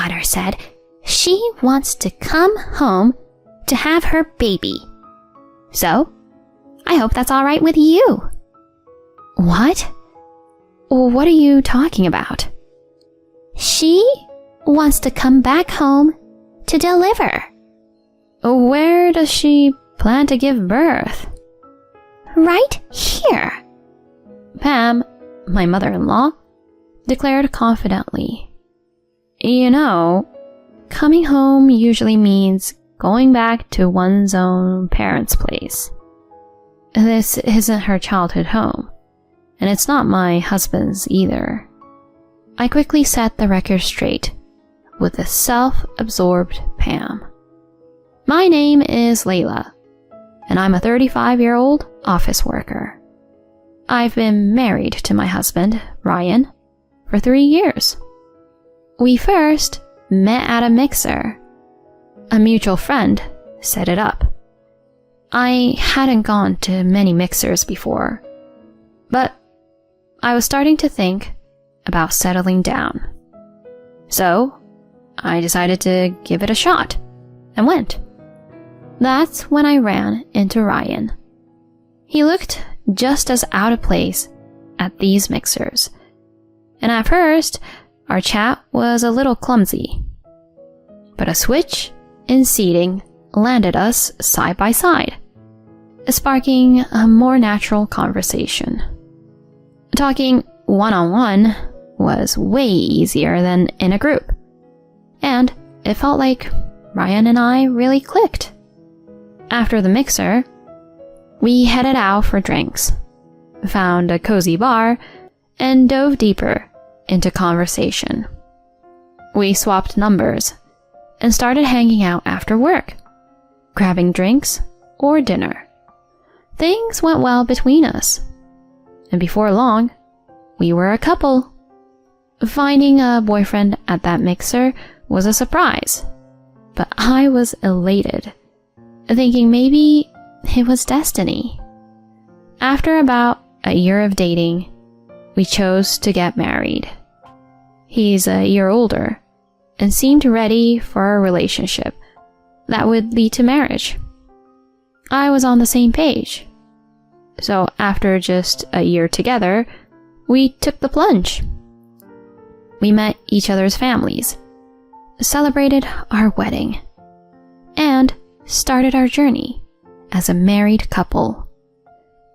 daughter said she wants to come home to have her baby. So, I hope that's all right with you." "What? What are you talking about?" "She wants to come back home to deliver." "Where does she plan to give birth?" "Right here," Pam, my mother-in-law, declared confidently. "You know, coming home usually means going back to one's own parents' place. This isn't her childhood home, and it's not my husband's either." I quickly set the record straight with a self-absorbed Pam. "My name is Layla, and I'm a 35-year-old office worker. I've been married to my husband, Ryan, for 3 years. We first met at a mixer. A mutual friend set it up. I hadn't gone to many mixers before, but I was starting to think about settling down. So I decided to give it a shot and went. That's when I ran into Ryan. He looked just as out of place at these mixers, and at first our chat was a little clumsy. But a switch in seating landed us side by side, sparking a more natural conversation. Talking one-on-one was way easier than in a group, and it felt like Ryan and I really clicked. After the mixer, we headed out for drinks, found a cozy bar, and dove deeper into conversation. We swapped numbers and started hanging out after work, grabbing drinks or dinner. Things went well between us, and before long, we were a couple. Finding a boyfriend at that mixer was a surprise, but I was elated, thinking maybe it was destiny. After about a year of dating, we chose to get married. He's a year older and seemed ready for a relationship that would lead to marriage. I was on the same page. So after just a year together, we took the plunge. We met each other's families, celebrated our wedding, and started our journey as a married couple.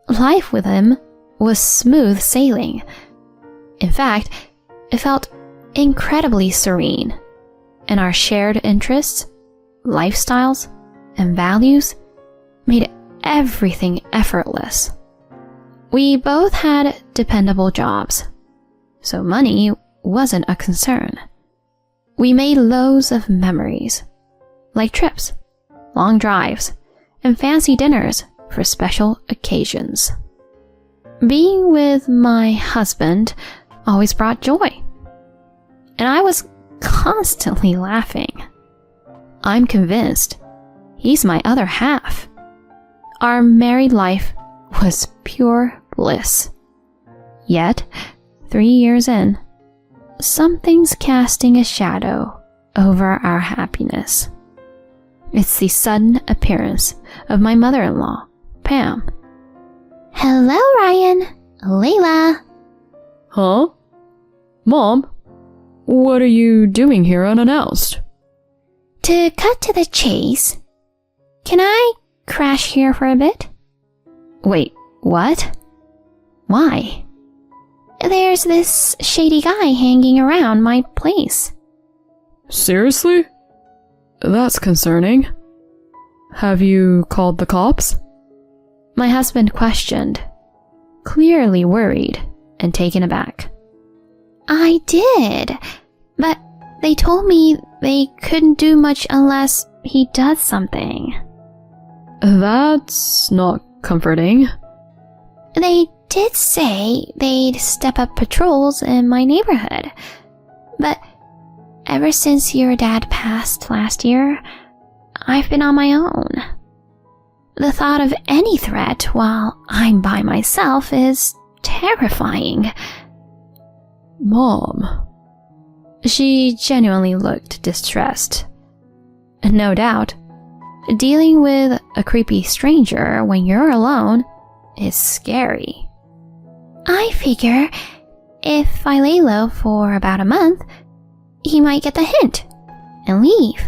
Life with him was smooth sailing. In fact, it felt incredibly serene, and our shared interests, lifestyles, and values made everything effortless. We both had dependable jobs, so money wasn't a concern. We made loads of memories, like trips, long drives, and fancy dinners for special occasions. Being with my husband always brought joy, and I was constantly laughing. I'm convinced he's my other half. Our married life was pure bliss. Yet, 3 years in, something's casting a shadow over our happiness. It's the sudden appearance of my mother-in-law, Pam. "Hello, Ryan. Layla." "Huh? Mom, what are you doing here unannounced?" To cut to the chase, can I crash here for a bit? Wait, what? Why? There's this shady guy hanging around my place. Seriously? That's concerning. Have you called the cops? My husband questioned, clearly worried and taken aback. I did, but they told me they couldn't do much unless he does something. That's not comforting. They did say they'd step up patrols in my neighborhood, but ever since your dad passed last year, I've been on my own. The thought of any threat while I'm by myself is terrifying. Mom, She genuinely looked distressed. No doubt, dealing with a creepy stranger when you're alone is scary. I figure if I lay low for about a month, he might get the hint and leave.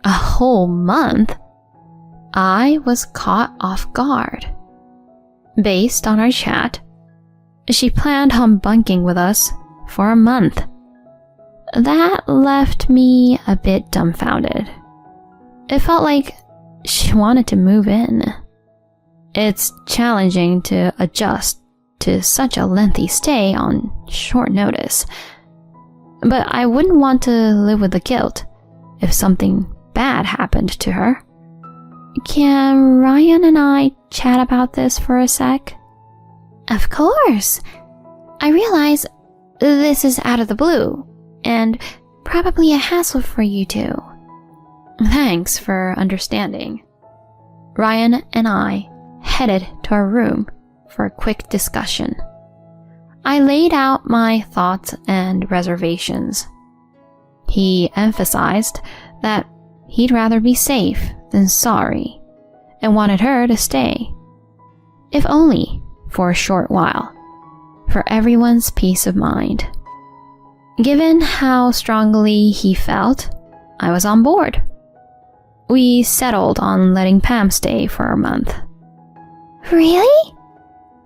A whole month? I was caught off guard. Based on our chat, she planned on bunking with us for a month. That left me a bit dumbfounded. It felt like she wanted to move in. It's challenging to adjust to such a lengthy stay on short notice. But I wouldn't want to live with the guilt if something bad happened to her. Can Ryan and I chat about this for a sec? Of course. I realize this is out of the blue, and probably a hassle for you two. Thanks for understanding. Ryan and I headed to our room for a quick discussion. I laid out my thoughts and reservations. He emphasized that he'd rather be safe than sorry and wanted her to stay, if only for a short while, for everyone's peace of mind. Given how strongly he felt, I was on board. We settled on letting Pam stay for a month. Really?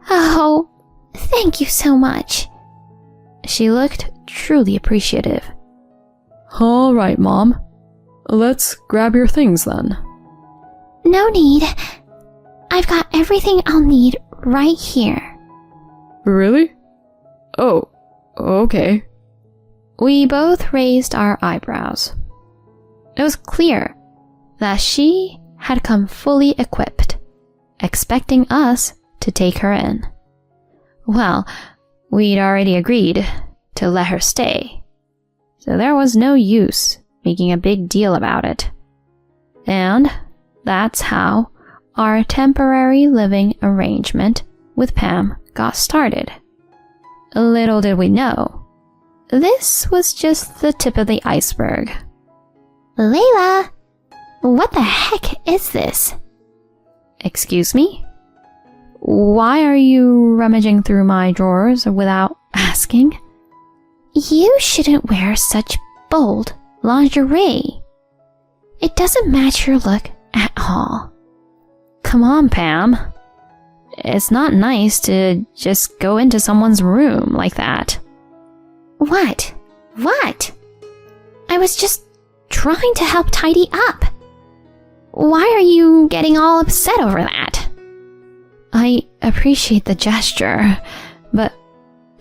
Oh, thank you so much. She looked truly appreciative. All right, Mom. Let's grab your things then. No need. I've got everything I'll need right here. Really? Oh, okay. We both raised our eyebrows. It was clear that she had come fully equipped, expecting us to take her in. Well, we'd already agreed to let her stay, so there was no use making a big deal about it. And that's how our temporary living arrangement with Pam got started. Little did we know, this was just the tip of the iceberg. Layla, what the heck is this? Excuse me? Why are you rummaging through my drawers without asking? You shouldn't wear such bold lingerie. It doesn't match your look at all. Come on, Pam. It's not nice to just go into someone's room like that. What? What? I was just trying to help tidy up. Why are you getting all upset over that? I appreciate the gesture, but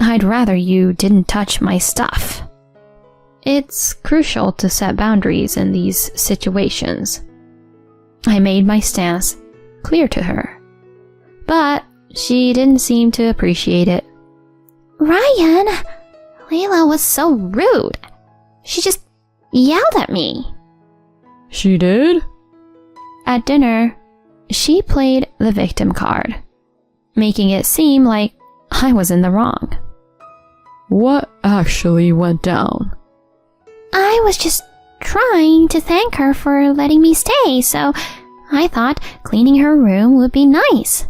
I'd rather you didn't touch my stuff. It's crucial to set boundaries in these situations. I made my stance clear to her, but she didn't seem to appreciate it. Ryan, Layla was so rude. She just yelled at me. She did? At dinner, she played the victim card, making it seem like I was in the wrong. What actually went down? I was just trying to thank her for letting me stay, so I thought cleaning her room would be nice.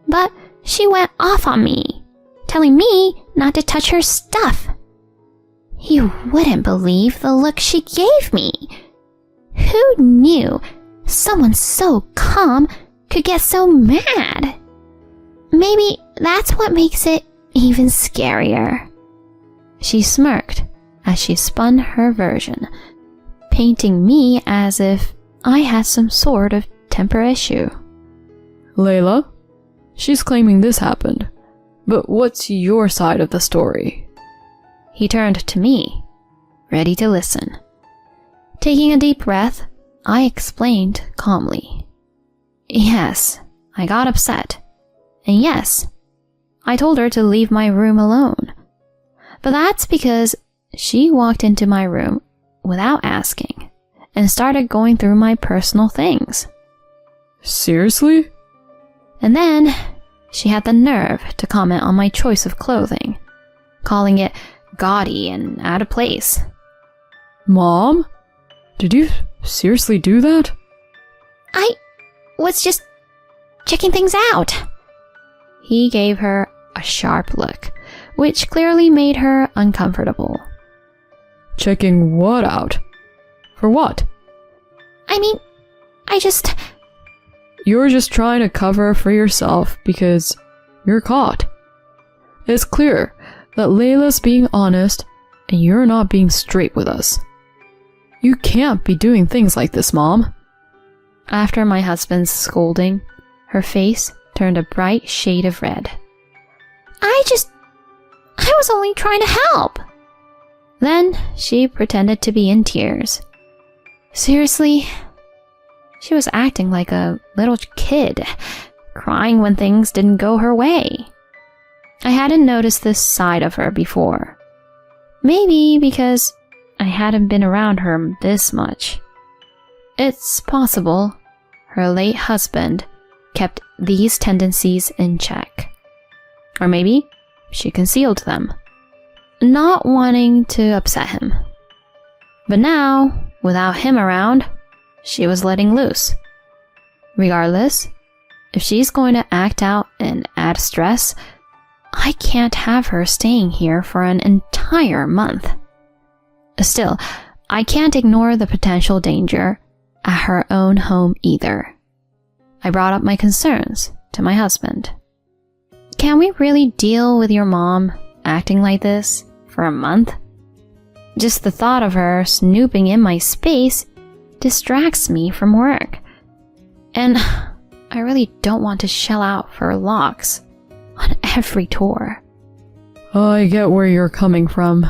But she went off on me, telling me not to touch her stuff. You wouldn't believe the look she gave me. Who knew someone so calm could get so mad? Maybe that's what makes it even scarier. She smirked as she spun her version, painting me as if I had some sort of temper issue. Layla, she's claiming this happened, but what's your side of the story? He turned to me, ready to listen. Taking a deep breath, I explained calmly. Yes, I got upset. And yes, I told her to leave my room alone. But that's because she walked into my room without asking and started going through my personal things. Seriously? And then she had the nerve to comment on my choice of clothing, calling it gaudy and out of place. Mom? Did you seriously do that? I was just checking things out. He gave her a sharp look, which clearly made her uncomfortable. Checking what out? For what? I mean, You're just trying to cover for yourself because you're caught. It's clear that Layla's being honest and you're not being straight with us. You can't be doing things like this, Mom. After my husband's scolding, her face turned a bright shade of red. I was only trying to help. Then she pretended to be in tears. Seriously, she was acting like a little kid, crying when things didn't go her way. I hadn't noticed this side of her before. Maybe because I hadn't been around her this much. It's possible her late husband kept these tendencies in check. Or maybe she concealed them, not wanting to upset him. But now, without him around, she was letting loose. Regardless, if she's going to act out and add stress, I can't have her staying here for an entire month. Still, I can't ignore the potential danger at her own home either. I brought up my concerns to my husband. Can we really deal with your mom acting like this for a month? Just the thought of her snooping in my space distracts me from work. And I really don't want to shell out for locks on every tour. I get where you're coming from.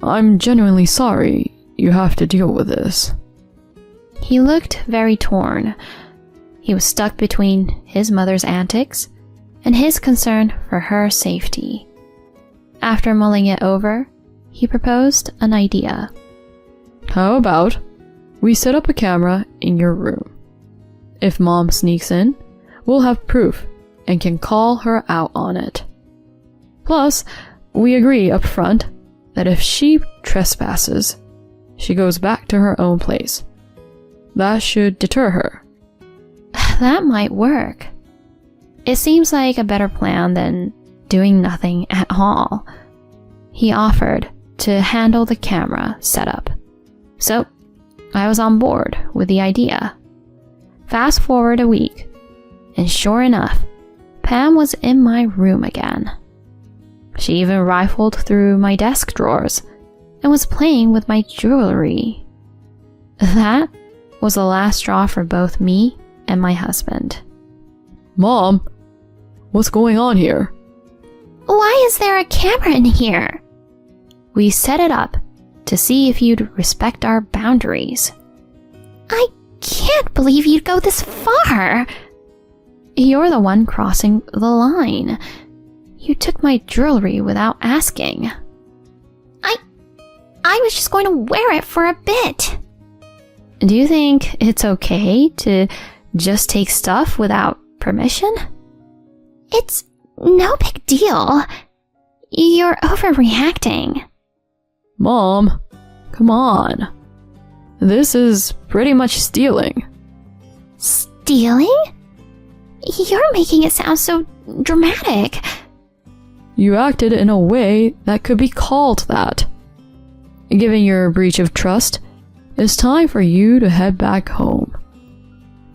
I'm genuinely sorry you have to deal with this. He looked very torn. He was stuck between his mother's antics and his concern for her safety. After mulling it over, he proposed an idea. How about we set up a camera in your room? If Mom sneaks in, we'll have proof and can call her out on it. Plus, we agree up front that if she trespasses, she goes back to her own place. That should deter her. That might work. It seems like a better plan than doing nothing at all. He offered to handle the camera setup. So, I was on board with the idea. Fast forward a week, and sure enough, Pam was in my room again. She even rifled through my desk drawers and was playing with my jewelry. That was the last straw for both me and my husband. Mom, what's going on here? Why is there a camera in here? We set it up to see if you'd respect our boundaries. I can't believe you'd go this far. You're the one crossing the line. You took my jewelry without asking. I was just going to wear it for a bit. Do you think it's okay to just take stuff without permission? It's no big deal. You're overreacting. Mom, come on. This is pretty much stealing. Stealing? You're making it sound so dramatic. You acted in a way that could be called that. Given your breach of trust, it's time for you to head back home.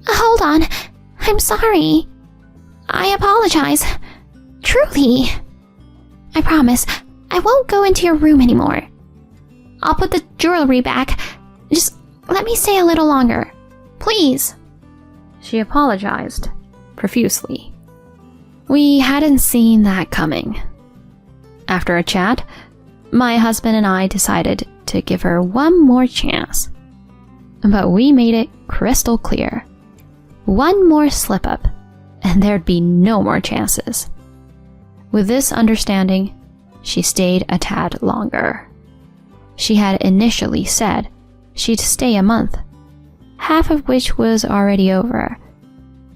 Hold on. I'm sorry. I apologize. Truly. I promise I won't go into your room anymore. I'll put the jewelry back. Just let me stay a little longer. Please. She apologized profusely. We hadn't seen that coming. After a chat, my husband and I decided to give her one more chance. But we made it crystal clear. One more slip-up, and there'd be no more chances. With this understanding, she stayed a tad longer. She had initially said she'd stay a month, half of which was already over,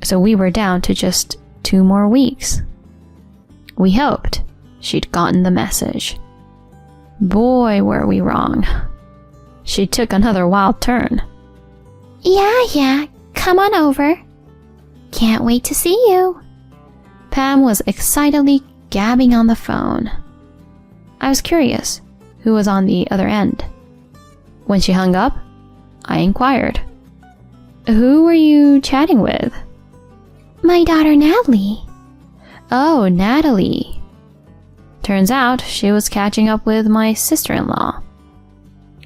so we were down to just 2 more weeks. We hoped she'd gotten the message. Boy, were we wrong. She took another wild turn. Yeah, come on over. Can't wait to see you. Pam was excitedly gabbing on the phone. I was curious who was on the other end. When she hung up, I inquired, "Who were you chatting with?" My daughter Natalie. Oh, Natalie. Turns out she was catching up with my sister-in-law.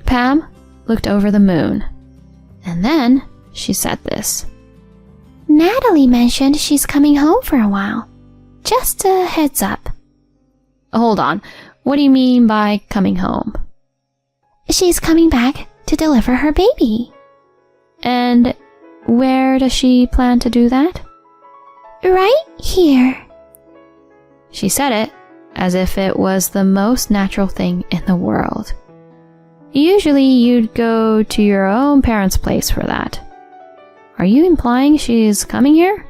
Pam looked over the moon, and then she said this. Natalie mentioned she's coming home for a while. Just a heads up. Hold on, what do you mean by coming home? She's coming back to deliver her baby. And where does she plan to do that? Right here. She said it as if it was the most natural thing in the world. Usually you'd go to your own parents' place for that. Are you implying she's coming here?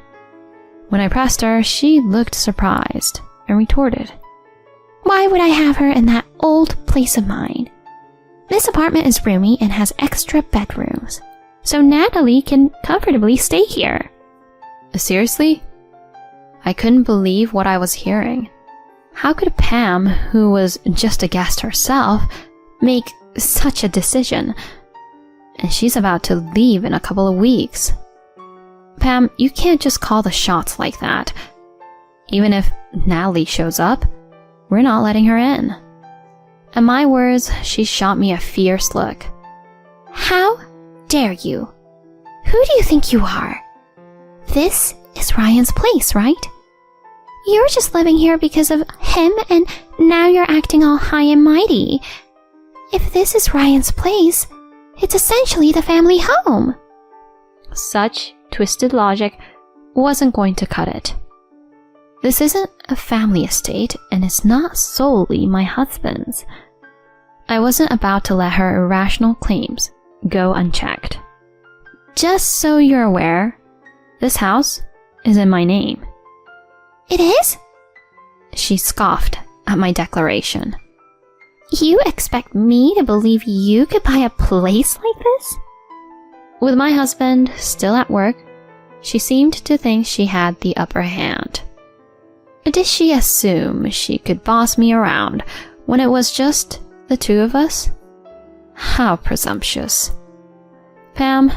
When I pressed her, she looked surprised and retorted, Why would I have her in that old place of mine? This apartment is roomy and has extra bedrooms, so Natalie can comfortably stay here. Seriously? I couldn't believe what I was hearing. How could Pam, who was just a guest herself, make such a decision? And she's about to leave in a couple of weeks. Pam, you can't just call the shots like that. Even if Natalie shows up, we're not letting her in. At my words, she shot me a fierce look. How dare you? Who do you think you are? This is Ryan's place, right? You're just living here because of him, and now you're acting all high and mighty. If this is Ryan's place, it's essentially the family home. Such twisted logic wasn't going to cut it. This isn't a family estate, and it's not solely my husband's. I wasn't about to let her irrational claims go unchecked. Just so you're aware, this house is in my name. It is? She scoffed at my declaration. You expect me to believe you could buy a place like this? With my husband still at work, she seemed to think she had the upper hand. Did she assume she could boss me around when it was just the two of us? How presumptuous. Pam,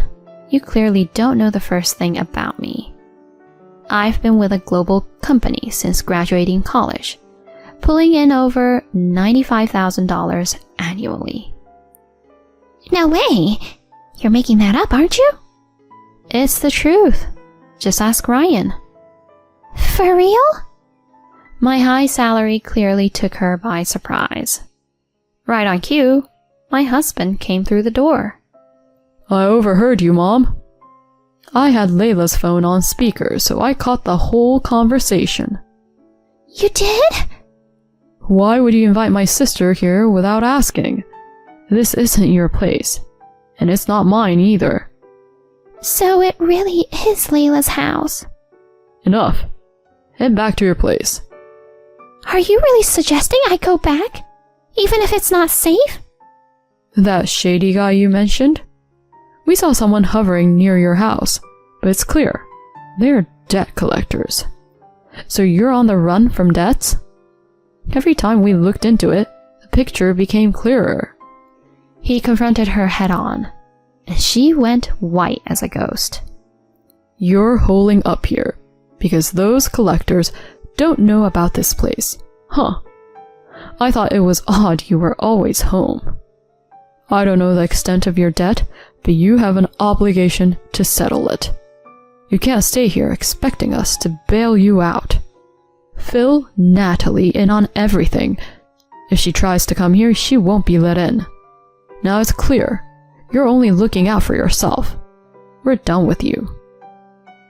you clearly don't know the first thing about me. I've been with a global company since graduating college, pulling in over $95,000 annually. No way! You're making that up, aren't you? It's the truth. Just ask Ryan. For real? My high salary clearly took her by surprise. Right on cue, my husband came through the door. I overheard you, Mom. I had Layla's phone on speaker, so I caught the whole conversation. You did? Why would you invite my sister here without asking? This isn't your place, and it's not mine either. So it really is Layla's house. Enough. Head back to your place. Are you really suggesting I go back? Even if it's not safe? That shady guy you mentioned? We saw someone hovering near your house, but it's clear. They're debt collectors. So you're on the run from debts? Every time we looked into it, the picture became clearer. He confronted her head-on, and she went white as a ghost. You're holding up here, because those collectors don't know about this place. Huh. I thought it was odd you were always home. I don't know the extent of your debt, but you have an obligation to settle it. You can't stay here expecting us to bail you out. Fill Natalie in on everything. If she tries to come here, she won't be let in. Now it's clear. You're only looking out for yourself. We're done with you.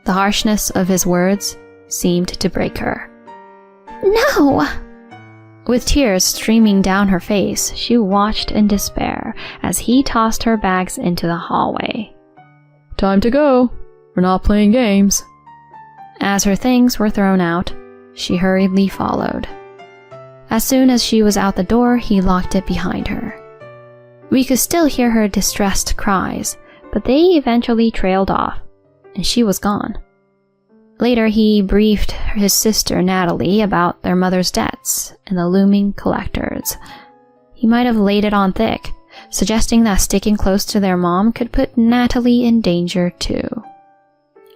The harshness of his words seemed to break her. No! With tears streaming down her face, she watched in despair as he tossed her bags into the hallway. Time to go. We're not playing games. As her things were thrown out, she hurriedly followed. As soon as she was out the door, he locked it behind her. We could still hear her distressed cries, but they eventually trailed off, and she was gone. Later, he briefed his sister Natalie about their mother's debts and the looming collectors. He might have laid it on thick, suggesting that sticking close to their mom could put Natalie in danger too.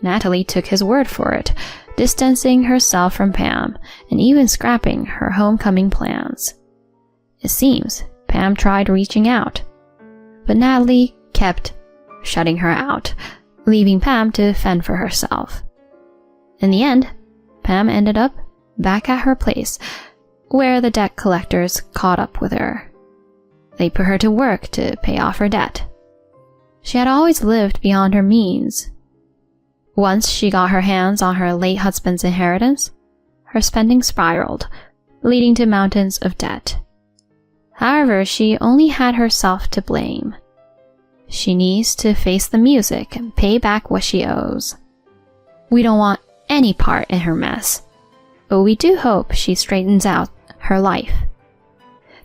Natalie took his word for it, distancing herself from Pam and even scrapping her homecoming plans. It seems Pam tried reaching out, but Natalie kept shutting her out, leaving Pam to fend for herself. In the end, Pam ended up back at her place, where the debt collectors caught up with her. They put her to work to pay off her debt. She had always lived beyond her means. Once she got her hands on her late husband's inheritance, her spending spiraled, leading to mountains of debt. However, she only had herself to blame. She needs to face the music and pay back what she owes. We don't want any part in her mess, but we do hope she straightens out her life.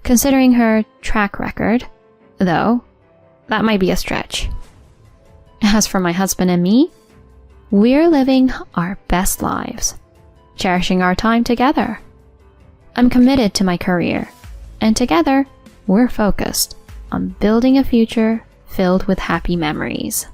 Considering her track record, though, that might be a stretch. As for my husband and me, we're living our best lives, cherishing our time together. I'm committed to my career, and together, we're focused on building a future filled with happy memories.